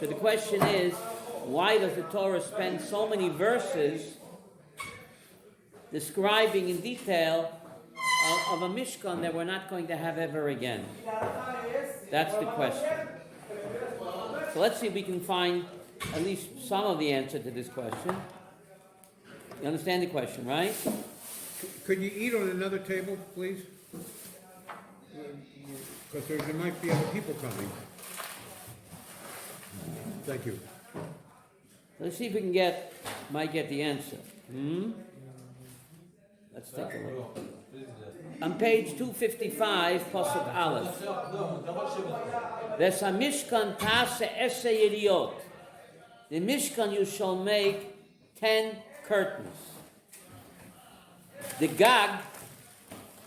So the question is, why does the Torah spend so many verses describing in detail of a Mishkan that we're not going to have ever again? That's the question. So let's see if we can find at least some of the answer to this question. You understand the question, right? Could you eat on another table, please? Because there might be other people coming. Thank you. Let's see if we might get the answer. Let's take a look. On page 255, Pasuk Aleph. There's a Mishkan Tase Ese Yediot. The Mishkan you shall make 10 curtains. The Gag,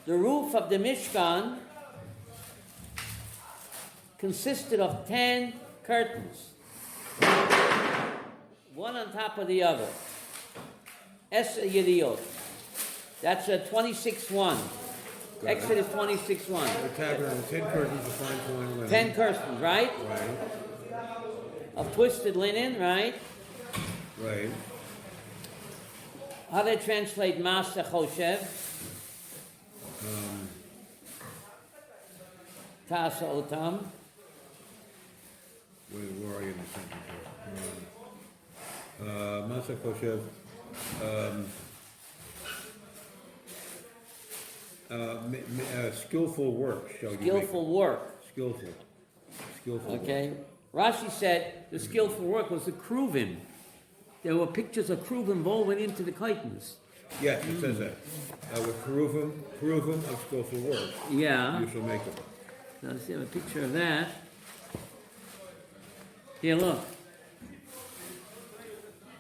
the roof of the Mishkan, consisted of 10 curtains, one on top of the other. Es Yediot. That's a 26:1. Exodus 26:1. The tabernacle, 10 curtains of fine twined linen. 10 curtains, right? Right. Of twisted linen, right? Right. How they translate Masa Choshev? Tasa Otam. Where are you in the sentence here? Masa Koshev. Skillful work shall you make. Skillful work. Skillful. Okay. Rashi said the skillful work was the kruvim. There were pictures of kruvim woven into the curtains. Yes, it says that. With kruvim of skillful work. Yeah. You shall make them. So let's have a picture of that. Here, look.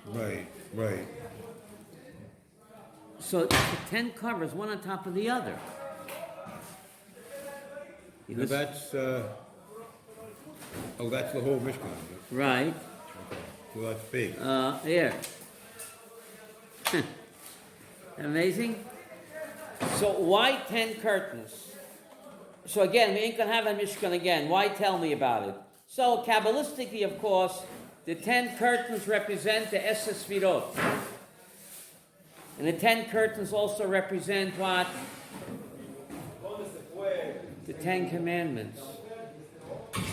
Right. So it's the 10 covers, one on top of the other. Now that's the whole Mishkan. Right. Okay. So that's big. Here. Amazing. So why 10 curtains? So again, we ain't going to have a Mishkan again. Why tell me about it? So Kabbalistically, of course, the 10 curtains represent the Esser Sfirot. And the 10 curtains also represent what? The 10 Commandments.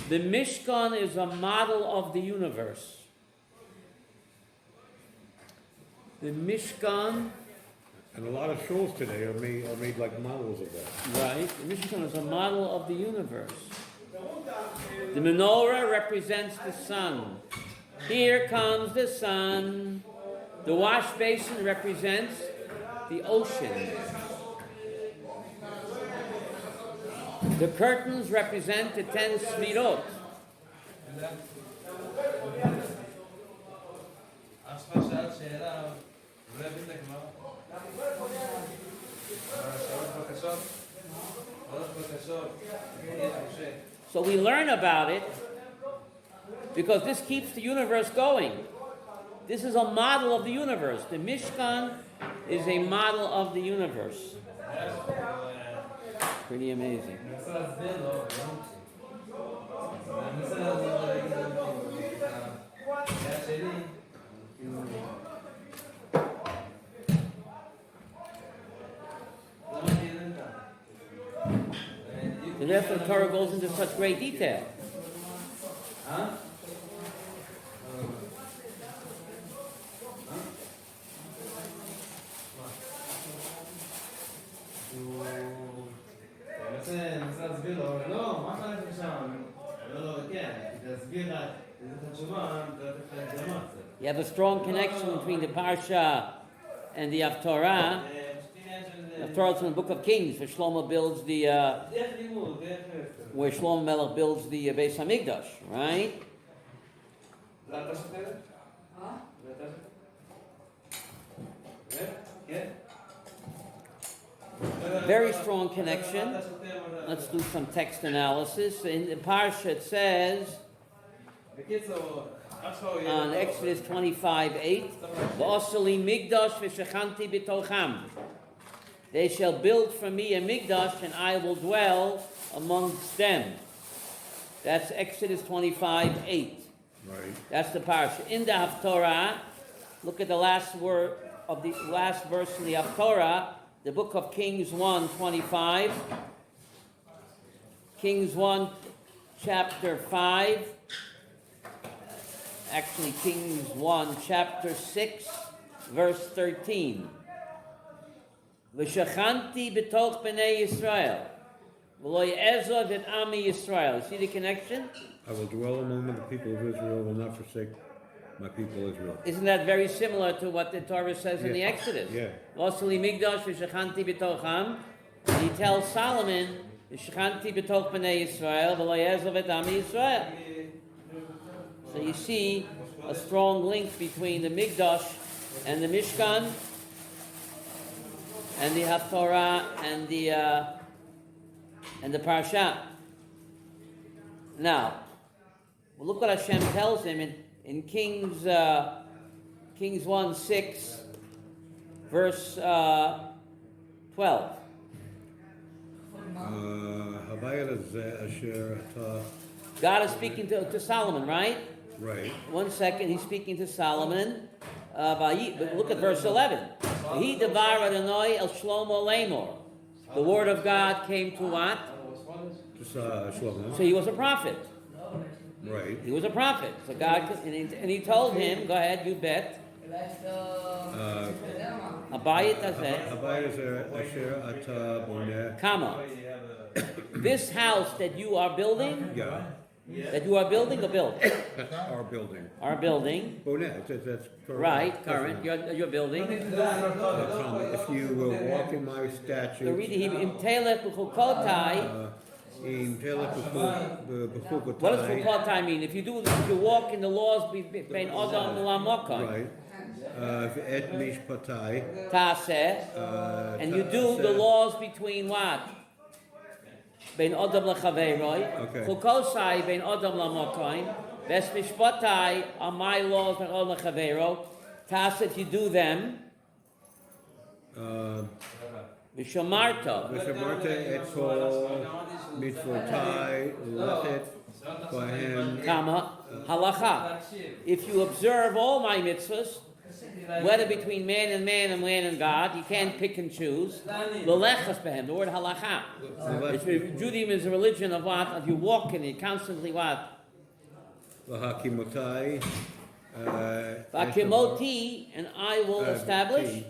The Mishkan is a model of the universe. The Mishkan... And a lot of shuls today are made like models of that. Right. The Mishkan is a model of the universe. The menorah represents the sun. Here comes the sun. The wash basin represents the ocean. The curtains represent the 10 sfirot. So we learn about it because this keeps the universe going. This is a model of the universe. The Mishkan is a model of the universe. Pretty amazing. And therefore the Torah goes into such great detail. You have a strong connection between the Parsha and the Haftorah. The Haftorah is in the Book of Kings, where Shlomo builds where Shlomo Melech builds the Beis Hamikdash, right? Very strong connection. Let's do some text analysis. In the Parsha it says, on Exodus 25:8, "V'oseli migdash v'shechanti b'tocham." They shall build for me a migdash, and I will dwell amongst them. That's Exodus 25:8. Right. That's the parsha. In the Haftorah, look at the last word of the last verse in the Haftorah, the book of Kings 1:25. Kings 1, chapter 5. Actually, Kings 1, chapter 6, verse 13. V'shachanti b'toch b'nei Yisrael, v'lo ye'ezov et ami Yisrael. See the connection? I will dwell among the people of Israel, will not forsake my people Israel. Isn't that very similar to what the Torah says in the Yeah. Exodus? Yeah. V'oseli migdash v'shachanti b'tocham. And he tells Solomon, v'shachanti b'toch b'nei Yisrael, v'lo ye'ezov et ami Yisrael. So you see a strong link between the Migdash and the Mishkan, and the Haftorah and the Parsha. Now, well, look what Hashem tells him in Kings 1:6, verse 12. God is speaking to Solomon, right? Right. 1 second, he's speaking to Solomon. But look at verse 11. He devar Adonai el Shlomo lemor. The word of God came to what? Just Shlomo. So he was a prophet. Right. He was a prophet. So God, and he told him, go ahead, you bet. Abayit hazeh. Asher ata boneh. Comma. This house that you are building, Yeah. that you are building or built? Our building. Are building. Boneh. That's correct. Right, current. You're building. If you will walk in my statutes. So read the Hebrew. Im telech b'chukotai. What does chukotai mean? If you walk in the laws between Adam and Lamokai. Right. Et mishpatai. Taseh. And you do the laws between what? Ben Adam lechaveiroi. Okay. Chukosai ben Adam lamokai. Ves mishpatai are my laws ben Adam lechaveiro. Taseh, if you do them. Vishamarta. Vishamarta et kol mitzvotai lechet bahem. Kama halacha. If you observe all my mitzvahs, whether between man and man and man and God, you can't pick and choose. Lelechas behem, the word halacha. Judaism is a religion of what? If you walk in it, constantly what? V'hakimotai. V'hakimoti, and I will establish.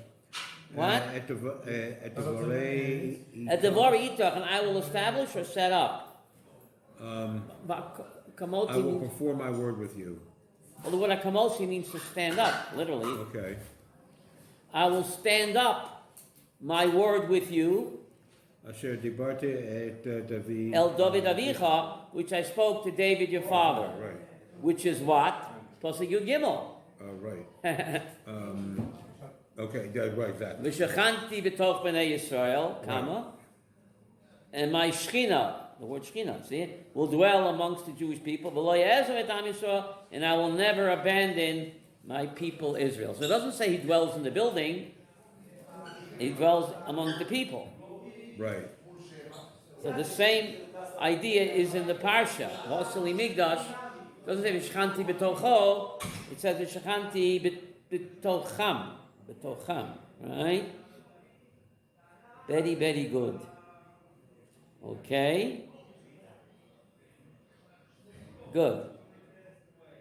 What? At the Vorei. At the Vorei Itach, and I will establish or set up. I will perform my word with you. Well, the word akamosi means to stand up, literally. Okay. I will stand up my word with you. Asher dibarte et David. El David Avicha, which I spoke to David your father. Right. Which is what? Pasuk Yud Gimel. Right. Okay, yeah, right, exactly. V'shachanti b'toch b'nei Yisrael, comma, and my Shechina, the word Shechina, see it, will dwell amongst the Jewish people. V'lo ye'ezov et am Yisrael, and I will never abandon my people Israel. So it doesn't say he dwells in the building; he dwells among the people. Right. So the same idea is in the parsha. V'oseli migdash doesn't say v'shachanti b'tocho; it says v'shachanti b'tocham. B'tocham, right? Very, very good. Okay. Good.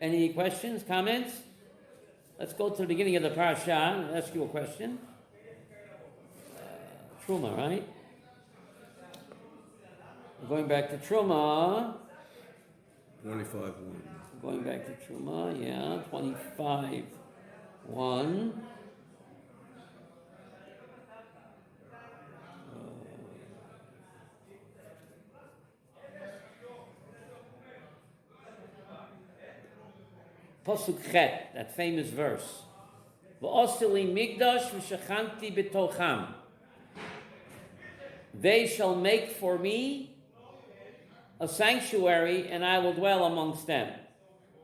Any questions, comments? Let's go to the beginning of the parasha and ask you a question. Terumah, right? We're going back to Terumah. 25:1. Going back to Terumah, yeah, 25:1. Pasuk Chet, that famous verse. V'oseli migdash v'shachanti b'tocham. They shall make for me a sanctuary, and I will dwell amongst them.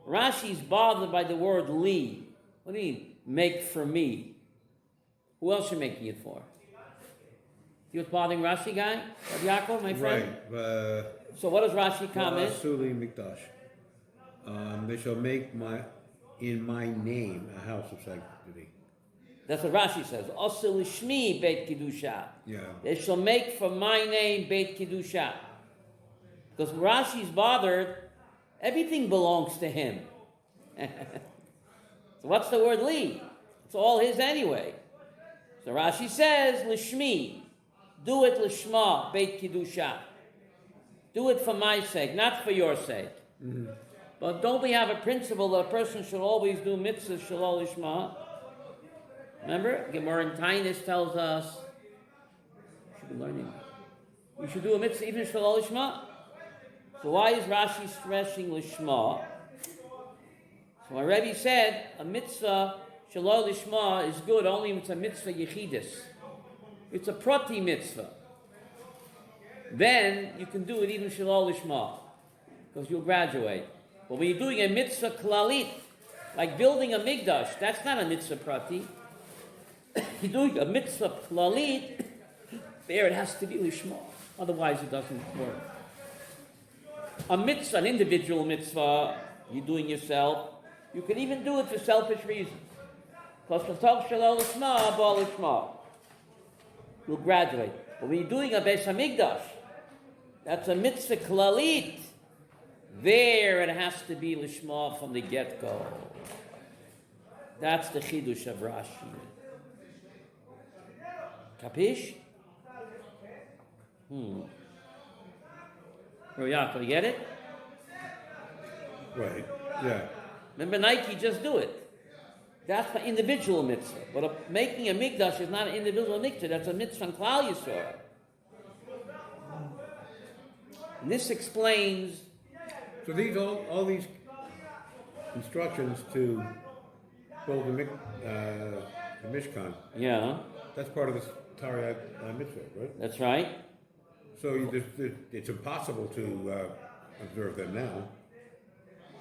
Rashi's bothered by the word li. What do you mean, make for me? Who else are you making it for? You what's bothering Rashi, guy? Yaakov, my friend? Right. So what does Rashi comment? V'asuli mikdash. They shall make in my name a house of sanctity. That's what Rashi says. Osu l'shmi beit kiddusha. Yeah. They shall make for my name beit kiddusha. Because Rashi's bothered, everything belongs to him. So what's the word li? It's all his anyway. So Rashi says, l'shmi, do it l'shma, beit kiddusha. Do it for my sake, not for your sake. Mm-hmm. But don't we have a principle that a person should always do mitzvahs shalol lishma? Remember, Gemara in Tainus tells us, we should be learning, we should do a mitzvah even shalol lishma. So why is Rashi stressing lishma? So my Rabbi said, a mitzvah shalol lishma is good only if it's a mitzvah yechidus. It's a prati mitzvah. Then you can do it even shalol lishma, because you'll graduate. But when you're doing a mitzvah klalit, like building a migdash, that's not a mitzvah prati. You're doing a mitzvah klalit, there it has to be lishma. Otherwise it doesn't work. A mitzvah, an individual mitzvah, you're doing yourself. You can even do it for selfish reasons. Because l'tov shalol lishma, b'al lishma. You'll graduate. But when you're doing a Beis HaMikdash, that's a mitzvah klalit. There it has to be lishma from the get-go. That's the chidush of Rashi. Capish? Yaakov, you get it? Right. Yeah. Remember Nike, just do it. That's an individual mitzvah. But making a mikdash is not an individual mitzvah. That's a mitzvah on Klal Yisrael. And this explains. So these all these instructions to build the Mishkan. Yeah. That's part of the Tariq mitzvah, right? That's right. So it's impossible to observe them now.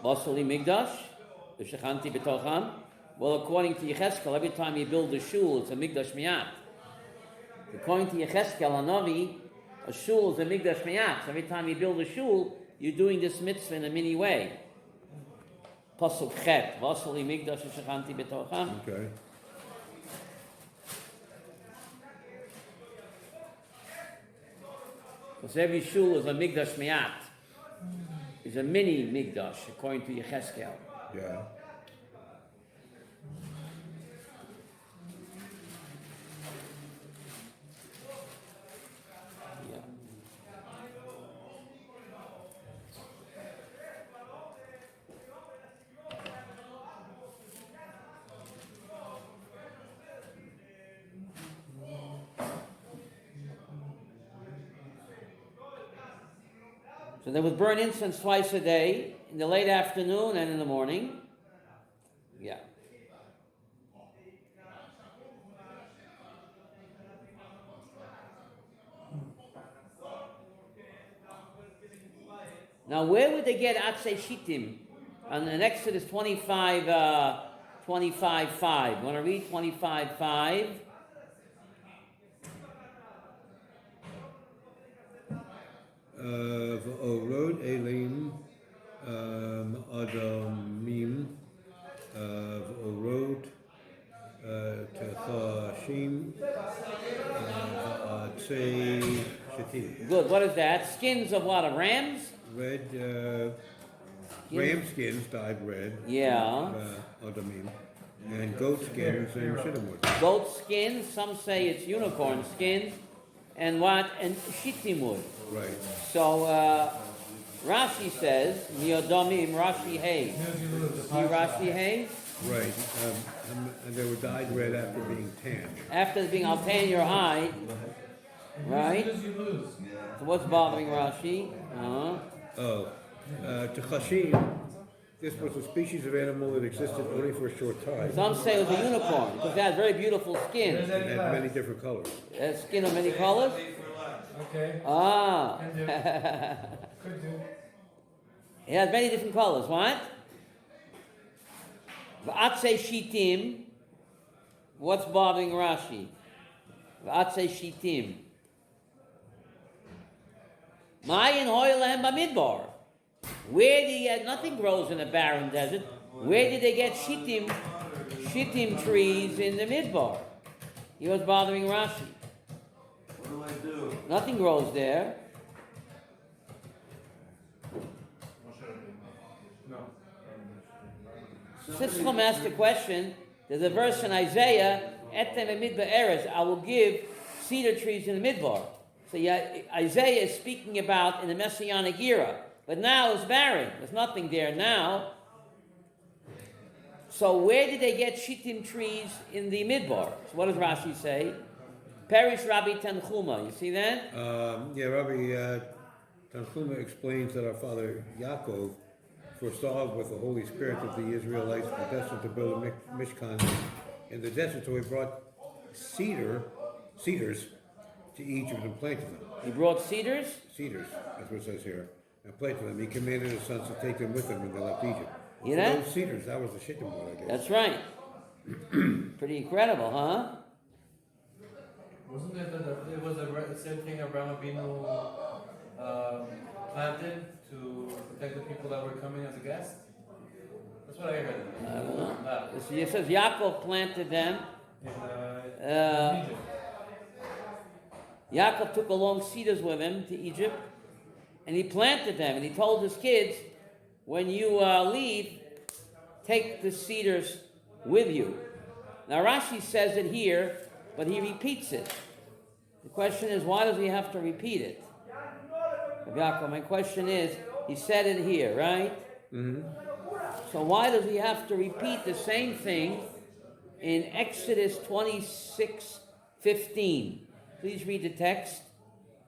Basali Migdash, the Shechanti B'tocham. Well, according to Yecheskel, every time you build a shul, it's a Migdash Miyat. According to Yecheskel Hanavi, a shul is a Migdash Miyat. So every time you build a shul, you're doing this mitzvah in a mini way. Pasuk Chet, Basali Migdash, the Shechanti B'tocham. Okay. Because every shul is a Migdash Miyat. It's a mini Migdash, according to Yecheskel. Yeah. So they would burn incense twice a day, in the late afternoon and in the morning. Yeah. Now, where would they get Atzei Shittim? In Exodus 25, 25:5. You want to read 25:5? V'orod elim adamim v'orod techashim v'atzei shetim. Good. What is that? Skins of what? Of rams? Red ram skins dyed red. Yeah. Adamim. And goat skins and shittim wood. Goat skins. Some say it's unicorn skins. And what? And shittim wood. Right. So Rashi says, Miyodomim Rashi Hay. See Rashi Hay? Right. And they were dyed red after being tanned. After being, I'll tan your hide. Right? So what's bothering Rashi? Techashim, this was a species of animal that existed only for a short time. Some say it was a unicorn because it had very beautiful skin. It had many different colors. It had skin of many colors? Okay. Ah. Could do. It has many different colors. What? V'atzei shitim. What's bothering Rashi? V'atzei shitim. Mayin hoy lehem b'midbar. Where did he get, nothing grows in a barren desert. Where did they get shittim trees in the midbar? He was bothering Rashi. What do I do? Nothing grows there. No. Siscom asked the question, there's a verse in Isaiah, Etem midbar eres, I will give cedar trees in the midbar. So yeah, Isaiah is speaking about in the Messianic era. But now it's barren. There's nothing there now. So where did they get shittim trees in the midbar? So what does Rashi say? Perish Rabbi Tanchuma. You see that? Rabbi Tanchuma explains that our father Yaakov foresaw with the Holy Spirit that the Israelites were destined to build a Mishkan in the desert, so he brought cedars to Egypt and planted them. He brought cedars. Cedars, that's what it says here, and planted them. He commanded his sons to take them with them when they left Egypt. You know? Those cedars, that was the shittim wood, I guess. That's right. Pretty incredible, huh? Wasn't it that it was the same thing Abraham Avinu planted to protect the people that were coming as a guest? That's what I heard. I don't know. It says Yaakov planted them. In Egypt. Yaakov took along cedars with him to Egypt, and he planted them, and he told his kids, when you leave, take the cedars with you. Now Rashi says it here, but he repeats it. The question is, why does he have to repeat it? Yaakov, my question is, he said it here, right? Mm-hmm. So why does he have to repeat the same thing in Exodus 26:15? Please read the text.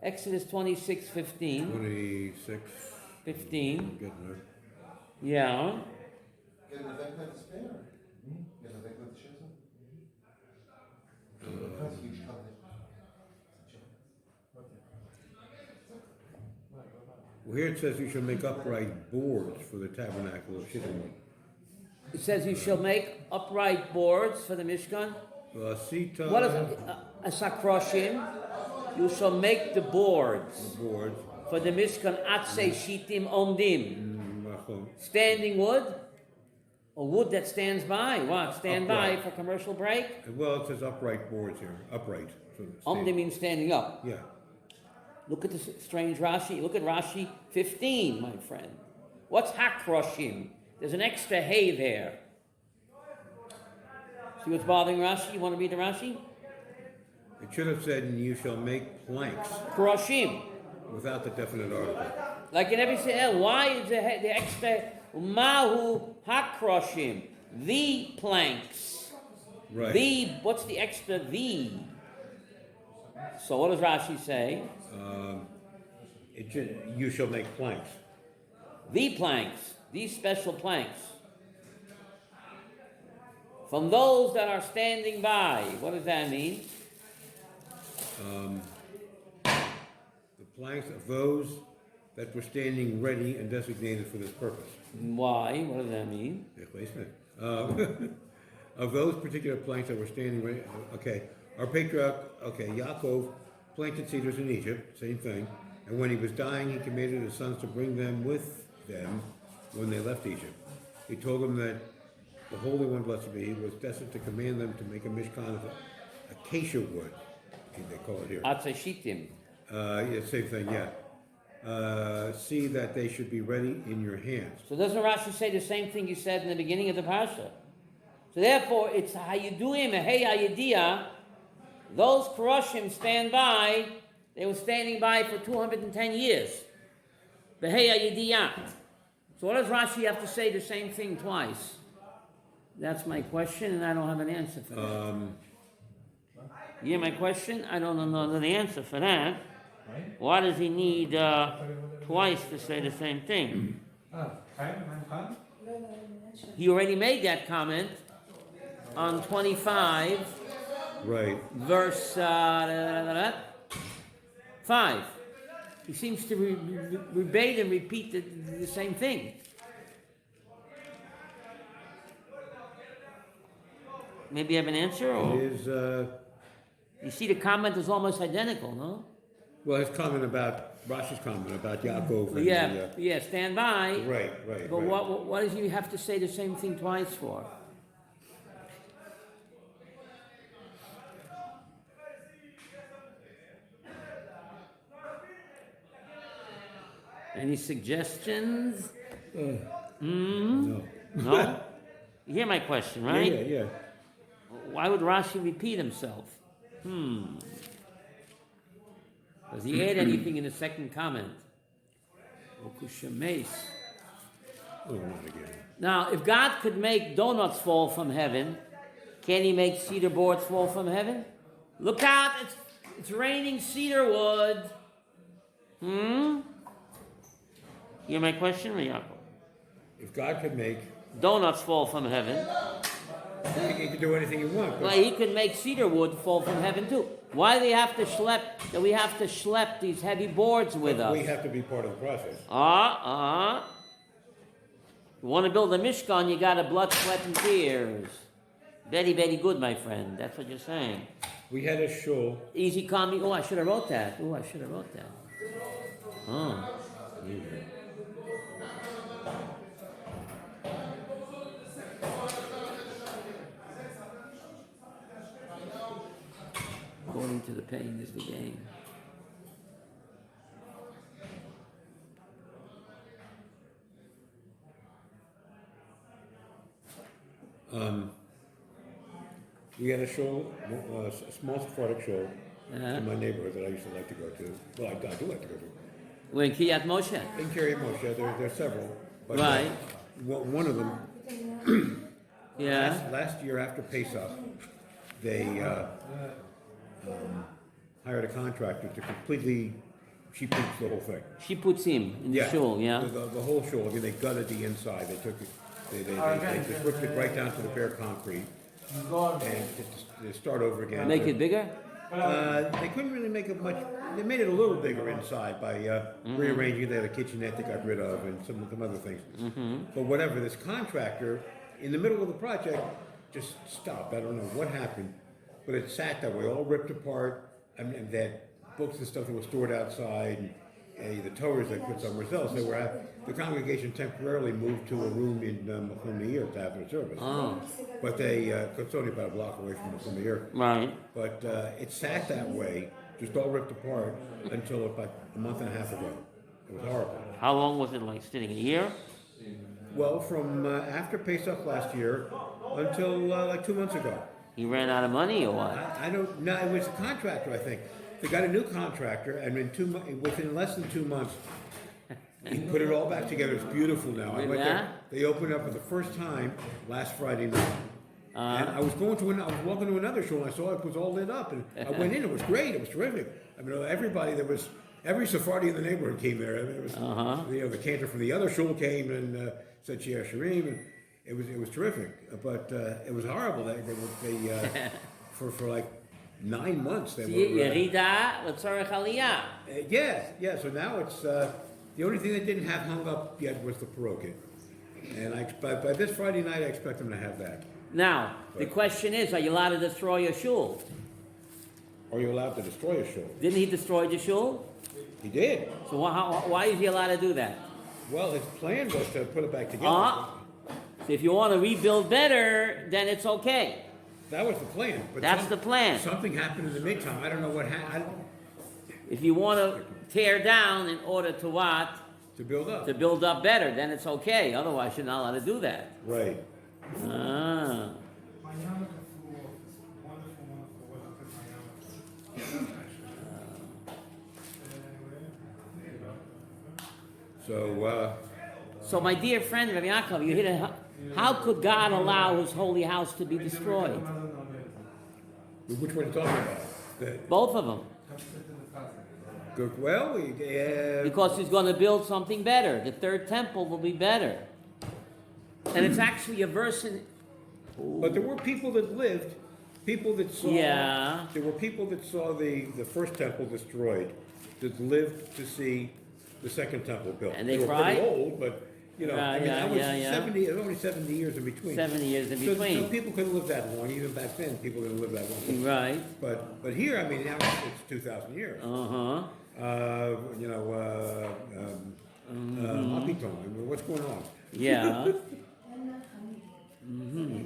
Exodus 26:15. 26. 15. Getting there. Yeah. Well, here it says you shall make upright boards for the tabernacle of shittim. It says you shall make upright boards for the Mishkan. Sita. What is a sakroshim? You shall make the boards Boards. for the Mishkan atse shitim omdim. Standing wood? Or wood that stands by? What? Stand by Upright. for commercial break? Well, it says upright boards here. Upright. So it's Omdim means standing up. Yeah. Look at this strange Rashi. Look at Rashi 15, my friend. What's hakroshim? There's an extra hay there. See what's bothering Rashi? You want to read the Rashi? It should have said, you shall make planks Kroshim. without the definite article. Like in every say, why is the extra mahu hakroshim? The planks. Right. The, what's the extra the? So what does Rashi say? It should, you shall make planks. The planks. These special planks. From those that are standing by. What does that mean? The planks of those that were standing ready and designated for this purpose. Why? What does that mean? Of those particular planks that were standing ready. Okay. Our patriarch, Yaakov planted cedars in Egypt, same thing. And when he was dying, he commanded his sons to bring them with them when they left Egypt. He told them that the Holy One, blessed be He, was destined to command them to make a mishkan of acacia wood. They call it here. Atzashitim. Yeah, same thing, yeah. See that they should be ready in your hands. So doesn't Rashi say the same thing you said in the beginning of the parsha? So therefore, it's hayuduim hey hayedia. Those Kuroshim stand by. They were standing by for 210 years. The hey hayediyah. So what does Rashi have to say the same thing twice? That's my question, and I don't have an answer for that. You hear my question? I don't know the answer for that. Why does he need twice to say the same thing? He already made that comment on 25, Right. verse 5. He seems to rebate and repeat the same thing. Maybe you have an answer? Or? It is, You see, the comment is almost identical, no? Well, his comment about, Rashi's comment about Yaakov and Yeah, stand by. right, right, But right. what does he have to say the same thing twice for? Any suggestions? No. No? You hear my question, Yeah, right? yeah. Why would Rashi repeat himself? Does he add anything in the second comment? Okushames. Oh, not again. Now, if God could make donuts fall from heaven, can he make cedar boards fall from heaven? Look out, it's raining cedar wood. You hear my question, Yaakov? If God could make, Donuts fall from heaven. he could do anything he wants. Well, he could make cedar wood fall from heaven too. Why do we have to schlep these heavy boards with us? We have to be part of the process. You want to build a Mishkan, you got to blood, sweat, and tears. Very, very good, my friend. That's what you're saying. We had a shul. Easy, calm. Oh, I should have wrote that. Oh. Yeah. According to the pain is the gain. We had a shul, a small Sephardic shul Uh-huh. in my neighborhood that I used to like to go to. Well, I do like to go to. We're in Kiryat Moshe. In Kiryat Moshe, there are several. But Right. One of them, Yeah. last year after Pesach, they hired a contractor to completely sheet-proof the whole thing. She puts him in the shul, yeah. The whole shul. I mean, they gutted the inside. They took it. They just ripped it right down to the bare concrete and just start over again. Make it bigger? They couldn't really make it much. They made it a little bigger inside by rearranging. They had a kitchenette they got rid of and some other things. But whatever, this contractor in the middle of the project just stopped. I don't know what happened, but it sat that way, all ripped apart. And that books and stuff that were stored outside, and the Torahs they put somewhere else. The congregation temporarily moved to a room in Machum Meir to have their service. Oh. But it's only about a block away from Machum Meir. Right. But it sat that way, just all ripped apart, until about a month and a half ago. It was horrible. How long was it like sitting? A year? Well, from after Pesach last year until like 2 months ago. He ran out of money or what? I don't know. It was a contractor, I think. They got a new contractor, and within less than 2 months, he put it all back together. It's beautiful now. I went there. They opened up for the first time last Friday night. And I was walking to another show, and I saw it was all lit up, and I went in. It was great. It was terrific. I mean, every Sephardi in the neighborhood came there. I mean, it was, the cantor from the other shul came and said Shir Shirim, and it was terrific. But it was horrible. They for like 9 months they were. Yerida l'tzorech aliyah. Yeah. So now it's the only thing they didn't have hung up yet was the paroket, and by this Friday night I expect them to have that. Now, the question is, are you allowed to destroy your shul? Are you allowed to destroy a shul? Didn't he destroy the shul? He did. So why is he allowed to do that? Well, his plan was to put it back together. So if you want to rebuild better, then it's okay. That was the plan. But That's the plan. Something happened in the meantime. I don't know what happened. If you want to tear down in order to what? To build up. To build up better, then it's okay. Otherwise, you're not allowed to do that. Right. So my dear friend, Rabbi Yaakov, you hit it. How could God allow His holy house to be destroyed? Which one are you talking about? Both of them. Well, Because He's going to build something better. The third temple will be better. And it's actually a verse in... But there were people that lived, people that saw... Yeah. There were people that saw the first temple destroyed, that lived to see the second temple built. And they were cried? pretty old, but You know, Right, I mean, yeah, that was yeah, yeah. 70, there's only 70 years in between. 70 years in So between. people couldn't live that long, even back then, people didn't live that long. Right. But here, I mean, now it's 2,000 years. Uh-huh. You know, Mapitong, I mean, what's going on? Yeah. Mm-hmm.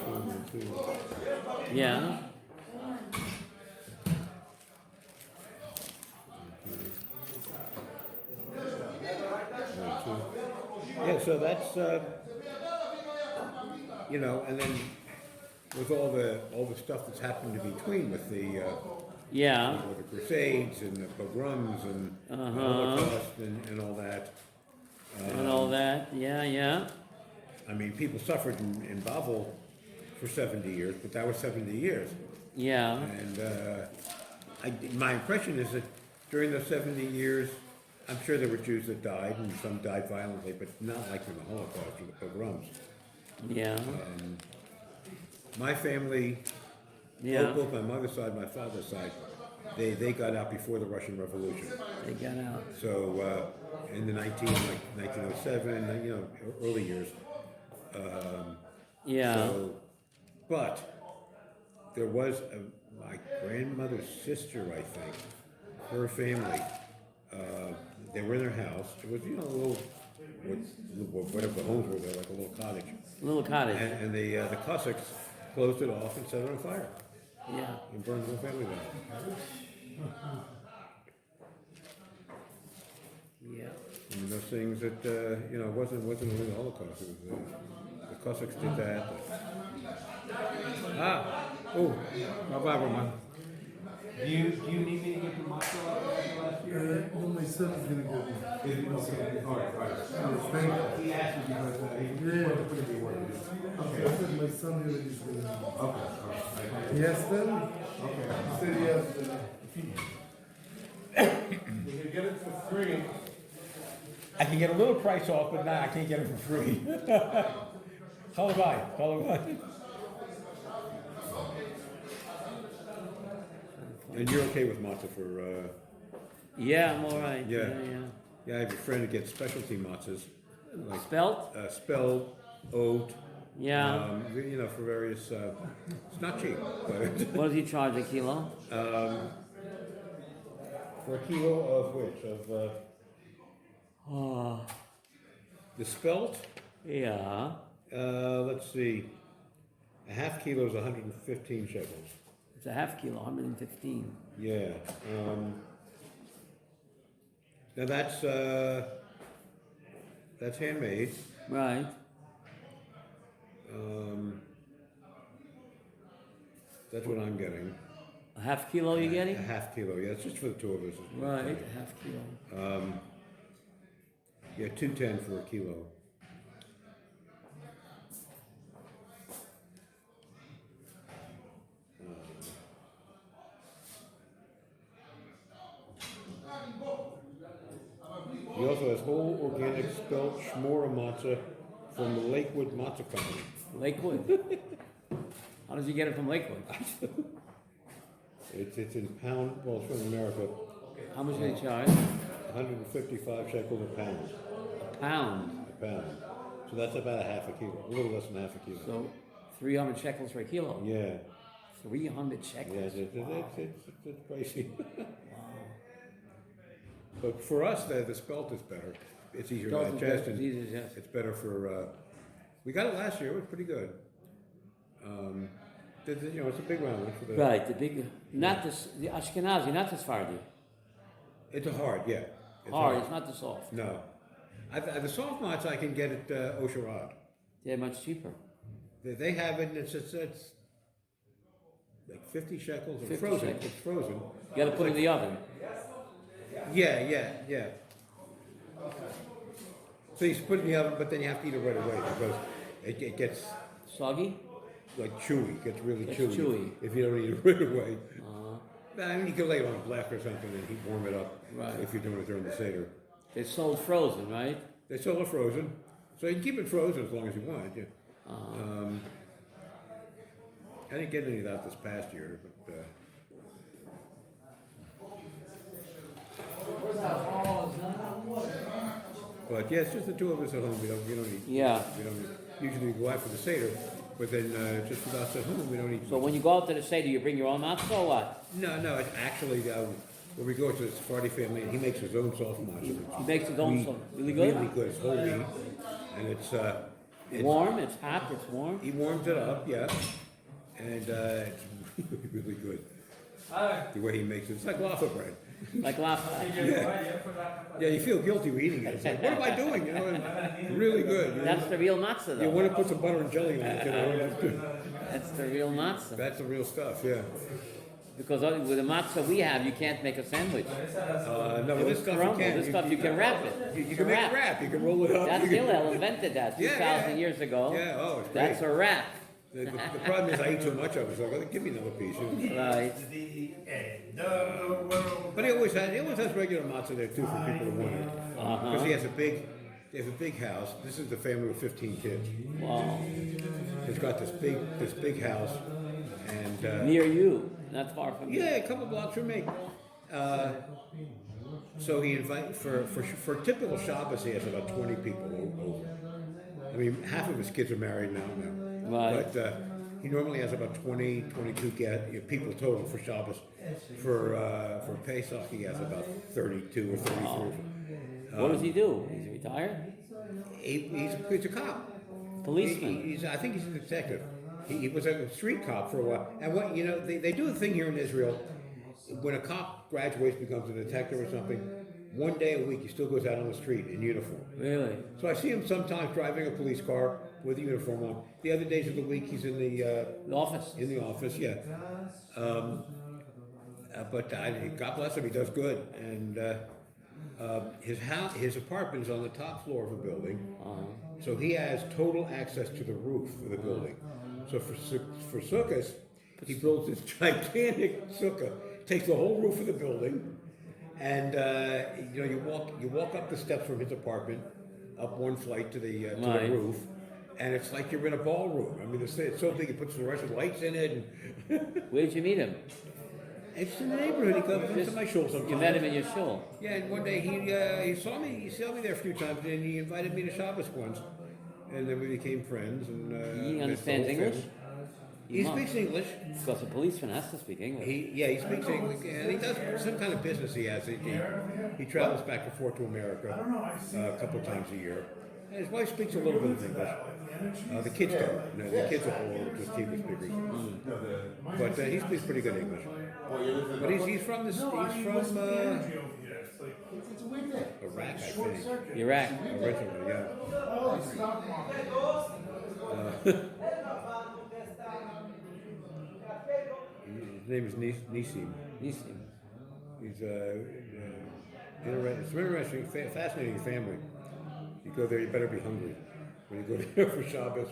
One, two. Yeah. Yeah, so that's, you know, and then with all the stuff that's happened in between with the, Yeah. with the Crusades and the pogroms and the Uh-huh. Holocaust and all that. And all that. Yeah, yeah. I mean, people suffered in Babel for 70 years, but that was 70 years. Yeah. And my impression is that during those 70 years, I'm sure there were Jews that died, and some died violently, but not like in the Holocaust or the pogroms. Yeah. My family, Yeah. both my mother's side, my father's side, they got out before the Russian Revolution. They got out. So in the 1907, you know, early years. Yeah. So, but there was my grandmother's sister, I think, her family. They were in their house. It was, you know, a little, whatever the homes were there, like a little cottage. Little cottage. And the Cossacks closed it off and set it on fire Yeah. and burned the whole family down. Yeah. I mean, those things that, you know, wasn't only the Holocaust. It was the Cossacks did that. Bye, Roman. Do you need me to get the matzah last year? No, my son is gonna go there. Okay, all right. Thank you. He asked me because he wanted to put it in word. I said my son here is going to. Okay, all right. He has them? Okay. He said he has them. You can get it for free. I can get a little price off, but I can't get it for free. Halavai. And you're okay with matzah for, Yeah, I'm all right. Yeah. Yeah. yeah, I have a friend who gets specialty matzahs, like Spelt? spelled, oat, Yeah. you know, for various, it's not cheap, but What does he charge a kilo? for a kilo of which? Oh. The spelt, Yeah. let's see, a half kilo is 115 shekels. It's a half kilo, 115. Yeah. Now that's handmade. Right. That's what I'm getting. A half kilo you A getting? half kilo. Yeah, it's just for the two of us. Right, a half kilo. Yeah, 210 for a kilo. He also has whole organic spelt shmora matzah from the Lakewood Matzah Company. Lakewood. How does he get it from Lakewood? It's in pound, well, it's from America, How much do they charge? 155 shekels a pound. A pound. A pound. So that's about a half a kilo, a little less than half a kilo. So 300 shekels for a kilo. Yeah, 300 yeah, shekels. it's pricey. But for us, the spelt is better. It's easier to Spelt is digest. better, and it's easier to digest. It's better for, we got it last year, it was pretty good. You know, it's a big round for the. Right, the big, not the Ashkenazi, not the Sephardi. It's a hard, yeah. It's Hard, it's not the soft. No. The soft matzah I can get at Osherad. They're much cheaper. They have it, and it's like 50 shekels. It's 50 frozen. shekels. It's frozen. You gotta put it in the oven. Yeah. So you put it in the oven, but then you have to eat it right away because it gets Soggy? like chewy. It gets really It's chewy, chewy. if you don't eat it right away. Uh, I mean, you can lay it on a block or something and heat warm it up. Right. If you're doing it during the Seder. it's sold frozen, right? They sell it frozen, so you can keep it frozen as long as you want. Yeah. I didn't get any of that this past year, but But yeah, it's just the two of us at home. We don't eat. Yeah. We don't usually go out for the Seder, but then just with us at home, we don't eat. So when you go out to the Seder, you bring your own matzah or what? No, it's actually, when we go to the Sephardi family, and he makes his own soft matzah. He makes his own soft. Really good? Really good. It's whole wheat, and it's Warm, it's hot, it's warm. he warms it up, yeah, and it's really, really good. The way he makes it, it's like laffa bread. Like last Yeah, you feel guilty eating it. It's like, what am I doing? You know, it's really good. You know? That's the real matzah You though. want to put some butter and jelly on it, you know? That's the real matzah. That's the real stuff, yeah. Because with the matzah we have, you can't make a sandwich. No, this stuff you Crumble. can. This stuff you can wrap it. You can make a wrap. You can roll it up. That's you can- Hillel invented that Yeah, 2,000 yeah. years ago. Yeah, oh, it's That's great. a wrap. The problem is I eat too much of it, so I'm like, give me another piece. You know? Right. The end of the world. But he always has regular matzah there too for people who want it. Because he has a big house. This is the family with 15 kids. Wow. He's got this big house, and Near you, not far from you. yeah, a couple blocks from me. So he invites for typical Shabbos, he has about 20 people over. I mean, half of his kids are married now. Right. But he normally has about 20, 22 people total for Shabbos. For Pesach, he has about 32 or 33. What does he do? He's retired? He's a cop. Policeman. I think he's a detective. He was a street cop for a while. And what they do a thing here in Israel. When a cop graduates, becomes a detective or something, one day a week he still goes out on the street in uniform. Really? So I see him sometimes driving a police car with a uniform on. The other days of the week he's in the office. In the office, yeah. But God bless him, he does good. And his apartment is on the top floor of a building, so he has total access to the roof of the building. So for sukkahs, he builds this gigantic sukkah, takes the whole roof of the building, and you walk up the steps from his apartment, up one flight to the Right. roof, and it's like you're in a ballroom. I mean, it's so big. He puts the Russian lights in it, and Where'd you meet him? it's in the neighborhood. He comes to my shul sometimes. You met him in your shul. Yeah, and one day he saw me. He saw me there a few times, and he invited me to Shabbos once, and then we became friends. And He met the understands whole English? family. He speaks English. Because a policeman has to speak English. He speaks English, and he does some kind of business he has. He travels back and forth to America a couple times a year. And his wife speaks a little bit of English. The kids don't. No, the kids are all just Hebrew speakers. But he speaks pretty good English. But he's from Iraq, I think. Iraq. Originally, yeah. His name is Nisim. Nisim. He's it's an interesting, fascinating family. You go there, you better be hungry when you go there for Shabbos.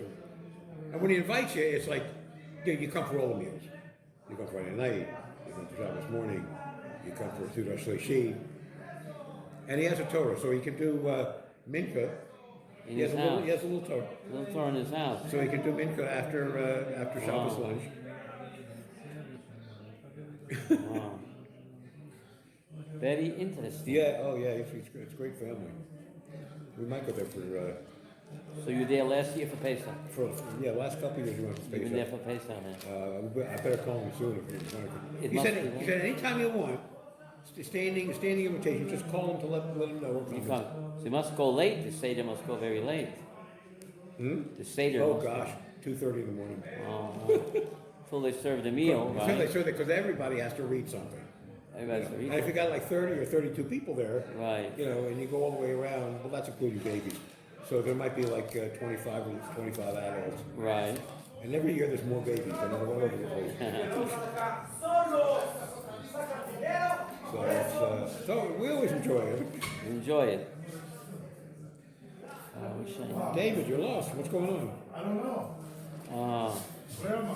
And when he invites you, it's like you come for all the meals. You come Friday night, you come for Shabbos morning, you come for Sudah Shlishi. And he has a Torah, so he can do mincha. In He has his a little, house. he has a little Torah. Little Torah in his house. So he can do mincha after Shabbos Wow. lunch. Wow. Very interesting. Yeah, oh yeah, it's a great family. We might go there So you were there last year for Pesach? for last couple of years we went to You were space. there for Pesach, man. I better call him soon if you want to. It He must said, be, he said anytime you want, standing invitation, just call him to let him know we're You coming. come. So you must go late. The Seder must go very late. The Seder Oh must gosh, 2:30 in the morning. Till they serve the meal, So they right? serve it because everybody has to read something. Everybody's And if reading. you got like 30 or 32 people there, Right. and you go all the way around, well, that's including babies. So there might be like 25 adults. Right. And every year there's more babies than all over the place. So we always enjoy it. Enjoy it. We should. David, you're lost. What's going on? I don't know. Where am I?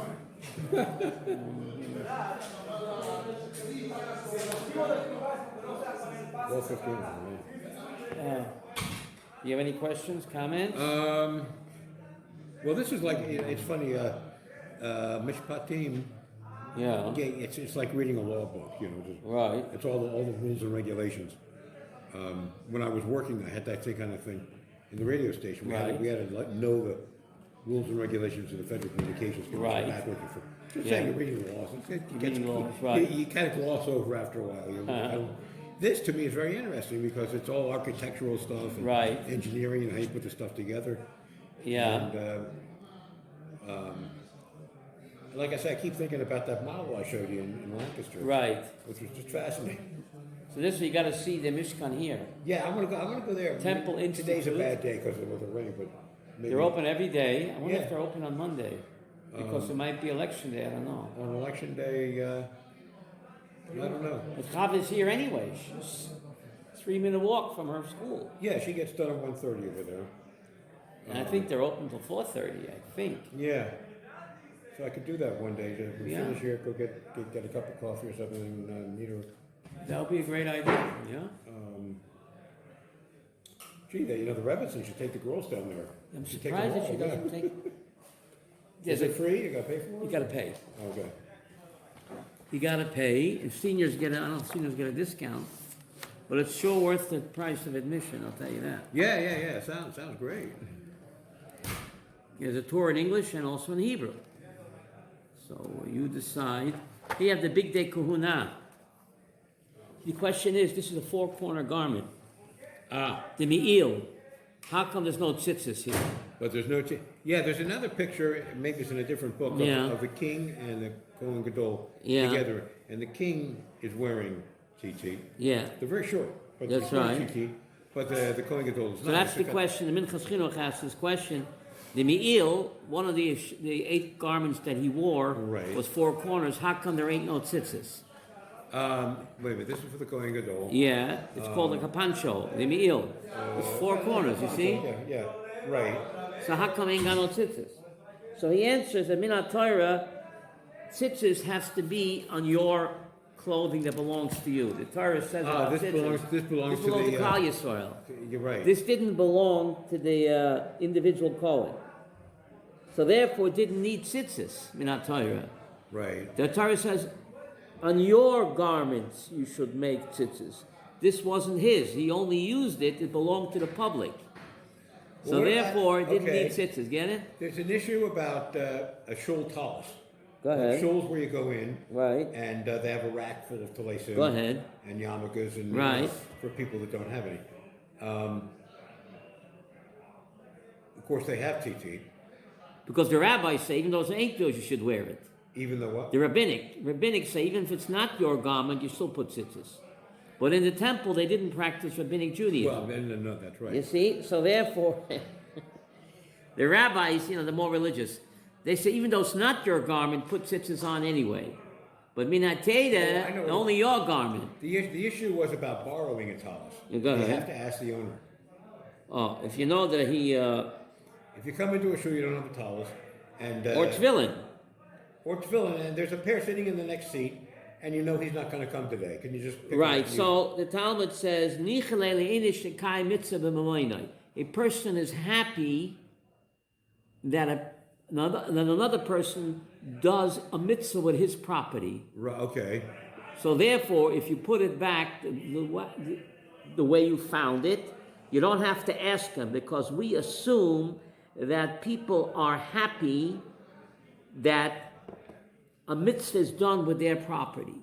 12:15. Do you have any questions, comments? Well, this is like, it's funny, Mishpatim, Yeah. it's like reading a law book, just, Right. it's all the rules and regulations. when I was working, I had that same kind of thing in the radio station. Right. We had to know the rules and regulations of the Federal Communications Commission. Right. Backwards and forwards. Just Yeah. saying, you're reading the laws. Reading laws, right. You kind of gloss over after a while. This to me is very interesting because it's all architectural stuff and Right. engineering and how you put the stuff together. Yeah. And like I said, I keep thinking about that model I showed you in Lancaster. Right. Which was just fascinating. So this you got to see the Mishkan here. Yeah, I'm gonna go there. Temple Today's a Institute. bad day because of the rain, but maybe They're open every day. I wonder Yeah. if they're open on Monday because it might be election day. I don't know. on election day. I don't know. But Chava's here anyway. She's 3-minute walk from her school, Yeah, she gets done at 1:30 over there. and I think they're open till 4:30. I think. Yeah. So I could do that one day. To Yeah. finish here, go get a cup of coffee or something, and meet her. That would be a great idea. Yeah. Gee, the Rebbitzin should take the girls down there. I'm Should take them surprised that all, she yeah. doesn't take. Is There's it a, free? You gotta pay for you it? got to pay. Okay. You got to pay. If seniors get, I don't know if seniors get a discount, but it's sure worth the price of admission. I'll tell you that. Yeah. Sounds great. There's a tour in English and also in Hebrew. So you decide. You have the big day kahuna. The question is, this is a 4-corner garment. The me'il. How come there's no tzitzis here? But there's no. Yeah, there's another picture. Maybe it's in a different book Yeah. of the king and the Kohen Gadol Yeah. together, and the king is wearing tzitzit. Yeah. They're very short. But That's they're right. tzitzit, but the Kohen Gadol is not. So that's It's the a- question. The Minchas Chinuch asks this question. The me'il, one of the 8 garments that he wore, Right. was 4 corners. How come there ain't no tzitzis? Wait a minute. This is for the Kohen Gadol. Yeah, it's called a kapancho, the me'il. It's 4 corners, you see? Yeah. Right. So how come ain't got no tzitzis? So he answers that Minat Torah, tzitzis has to be on your clothing that belongs to you. The Torah says about This tzitzis. belongs to to the. Klal Yisrael. You're right. This didn't belong to the individual Kohen. So therefore it didn't need tzitzis, Minat Torah. Right. The Torah says, on your garments you should make tzitzis. This wasn't his. He only used it. It belonged to the public. So Well, therefore, it didn't okay. need tzitzis. Get it? There's an issue about a shul talis. Go ahead. Shuls where you go in, Right. and they have a rack full of talisim. Go ahead. And yarmulkes and Right. for people that don't have any. Of course, they have tzitzit, Because the rabbis say, even though it ain't yours, you should wear it. even though what? The rabbinic say, even if it's not your garment, you still put tzitzis. But in the temple, they didn't practice rabbinic Judaism. Well, no, that's right. You see? So therefore, the rabbis, the more religious, they say, even though it's not your garment, put tzitzis on anyway. But minateda, I know. only your garment. The issue was about borrowing a talis. You go You ahead. have to ask the owner. Oh, if you know that he, If you come into a shul, you don't have a talis, and or tefillin. or tefillin, and there's a pair sitting in the next seat, and you know he's not going to come today. Can you just pick Right, up so the Talmud says, a person is happy that another person does a mitzvah with his property. Right, okay. So therefore, if you put it back the way you found it, you don't have to ask him, because we assume that people are happy that a mitzvah is done with their property.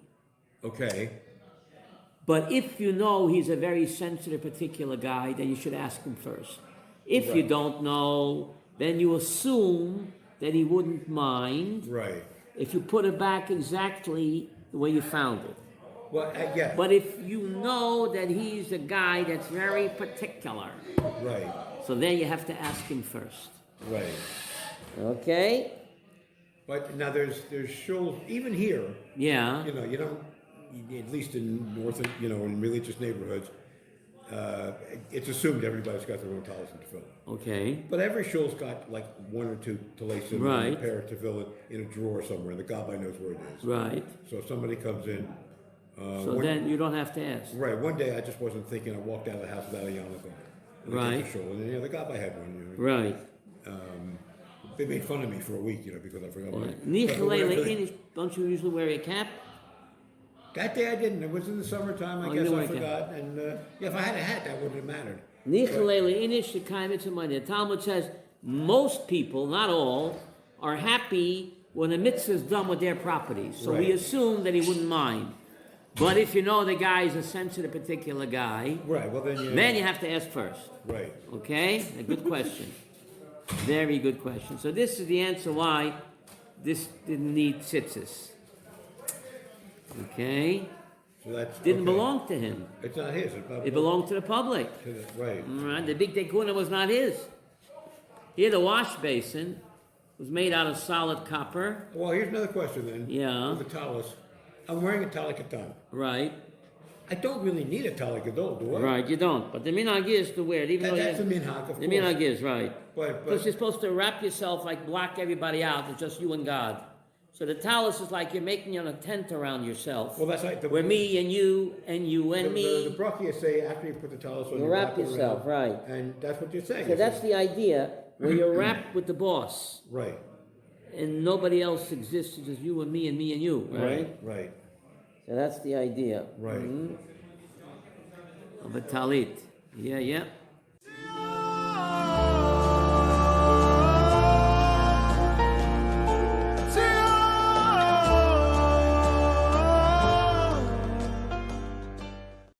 Okay. But if you know he's a very sensitive particular guy, then you should ask him first. If you Right. don't know, then you assume that he wouldn't mind Right. if you put it back exactly the way you found it. Well, yeah. But if you know that he's a guy that's very particular, Right. so then you have to ask him first. Right. Okay? But now there's shuls even here. Yeah. You don't. At least in in religious neighborhoods, it's assumed everybody's got their own talis and tefillin. Okay. But every shul's got like 1 or 2 talisim Right. and a pair of tefillin in a drawer somewhere. The gabbai knows where it is. Right. So if somebody comes in, So then you don't have to ask. right. One day I just wasn't thinking. I walked out of the house without a yarmulke. And I Right. took the shul, and the gabbai had one. Right. They made fun of me for a week, because I forgot. Right. But whatever they- Don't you usually wear a cap? That day I didn't. It was in the summertime. Oh, I you guess I weren't there. forgot. And yeah, if I had a hat, that wouldn't have mattered. The Talmud says most people, not all, are happy when a mitzvah is done with their property. So we Right. assume that he wouldn't mind. But if you know the guy is a sensitive particular guy, Right. Well, then then you have to ask first. Right. Okay? A good question. Very good question. So this is the answer why this didn't need tzitzis. Okay? So that's Didn't okay. belong to him. It's not his. It's not It belonged to the public. Right. Right? The big tekuna was not his. Here, the wash basin was made out of solid copper. Well, here's another question then. Yeah. With the talis. I'm wearing a talit katan. Right. I don't really need a talit gadol, do I? Right, you don't. But the minhag is to wear it, even though That's the you, minhag, of the course. minhag is right. But Because you're supposed to wrap yourself, like block everybody out. It's just you and God. So the talus is like you're making a tent around yourself. well, that's like the where me and you and me. The brachia say after you put the talis on, You wrap yourself, right. And that's what you're saying. So that's the idea, where you're wrapped with the boss. Right. And nobody else exists, it's just you and me and you, right? Right. So that's the idea. Right. Of a talit. Yeah.